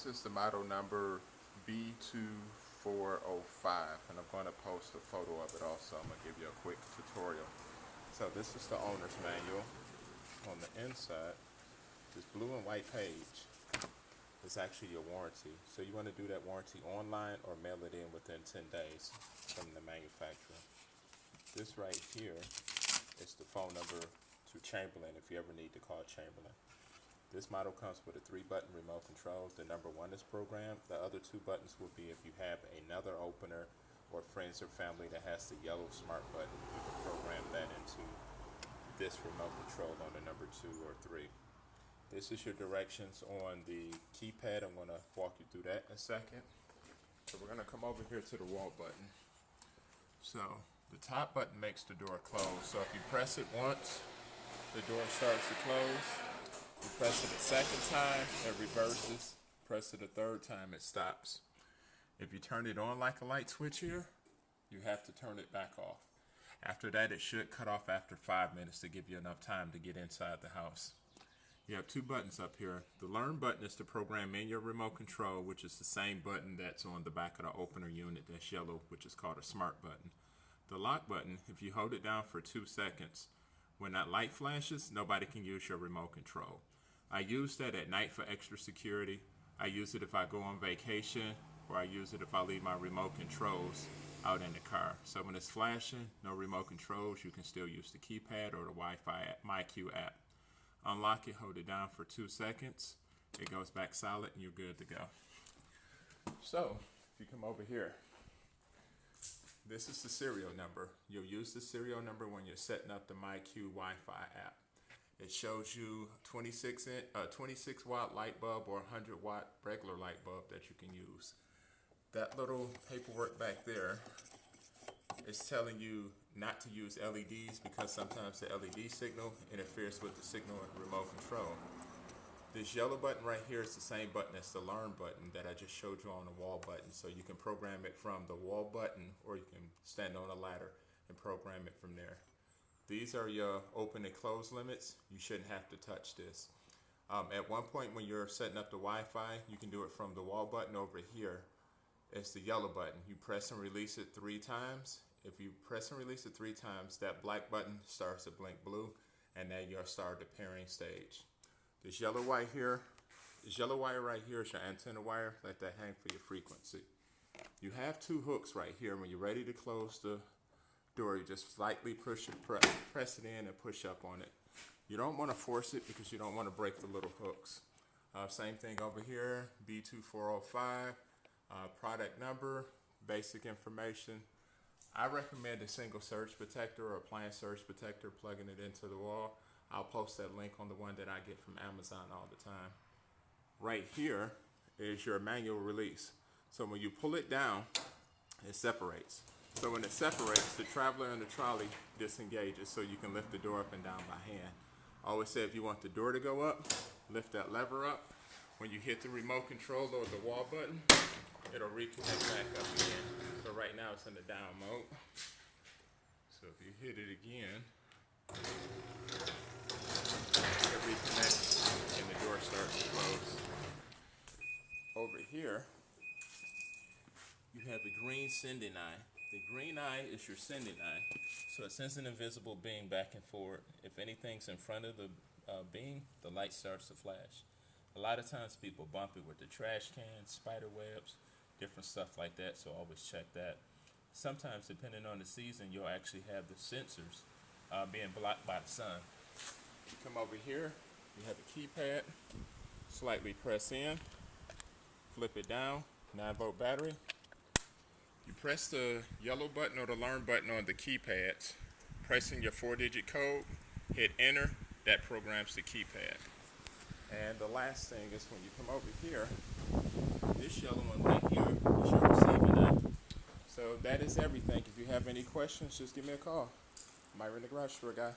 This is the model number b2405, and I'm going to post a photo of it also. I'm going to give you a quick tutorial. So this is the owner's manual. On the inside, this blue and white page is actually your warranty. So you want to do that warranty online or mail it in within 10 days from the manufacturer. This right here is the phone number to Chamberlain if you ever need to call Chamberlain. This model comes with a 3-button remote control. The number 1 is programmed. The other 2 buttons will be if you have another opener or friends or family that has the yellow smart button. You can program that into this remote control on the number 2 or 3. This is your directions on the keypad. I'm going to walk you through that in a second. So we're going to come over here to the wall button. So the top button makes the door close. So if you press it once, the door starts to close. You press it a second time, it reverses. Press it a third time, it stops. If you turn it on like a light switch here, you have to turn it back off. After that, it should cut off after 5 minutes to give you enough time to get inside the house. You have 2 buttons up here. The learn button is to program in your remote control, which is the same button that's on the back of the opener unit that's yellow, which is called a smart button. The lock button, if you hold it down for 2 seconds, when that light flashes, nobody can use your remote control. I use that at night for extra security. I use it if I go on vacation, or I use it if I leave my remote controls out in the car. So when it's flashing, no remote controls, you can still use the keypad or the Wi-Fi app, MyQ app. Unlock it, hold it down for 2 seconds. It goes back solid and you're good to go. So if you come over here, this is the serial number. You'll use the serial number when you're setting up the MyQ Wi-Fi app. It shows you 26 watt light bulb or 100 watt regular light bulb that you can use. That little paperwork back there is telling you not to use LEDs because sometimes the LED signal interferes with the signal in the remote control. This yellow button right here is the same button as the learn button that I just showed you on the wall button. So you can program it from the wall button or you can stand on a ladder and program it from there. These are your open and close limits. You shouldn't have to touch this. At one point when you're setting up the Wi-Fi, you can do it from the wall button over here. It's the yellow button. You press and release it 3 times. If you press and release it 3 times, that black button starts to blink blue, and then you'll start the pairing stage. This yellow wire here, this yellow wire right here is your antenna wire. Let that hang for your frequency. You have 2 hooks right here. When you're ready to close the door, you just slightly press it in and push up on it. You don't want to force it because you don't want to break the little hooks. Same thing over here, b2405, product number, basic information. I recommend a single surge protector or appliance surge protector, plugging it into the wall. I'll post that link on the one that I get from Amazon all the time. Right here is your manual release. So when you pull it down, it separates. So when it separates, the traveler and the trolley disengages so you can lift the door up and down by hand. I always say if you want the door to go up, lift that lever up. When you hit the remote control or the wall button, it'll reconnect back up again. So right now it's in the down mode. So if you hit it again, it reconnects and the door starts to close. Over here, you have a green sending eye. The green eye is your sending eye. So it sends an invisible beam back and forward. If anything's in front of the beam, the light starts to flash. A lot of times people bump it with the trash cans, spider webs, different stuff like that, so always check that. Sometimes, depending on the season, you'll actually have the sensors being blocked by the sun. You come over here, you have a keypad, slightly press in, flip it down, 9-volt battery. You press the yellow button or the learn button on the keypads, press in your 4-digit code, hit enter, that programs the keypad. And the last thing is when you come over here, this yellow one right here is your receiving eye. So that is everything. If you have any questions, just give me a call. Myron the Garage Store Guy.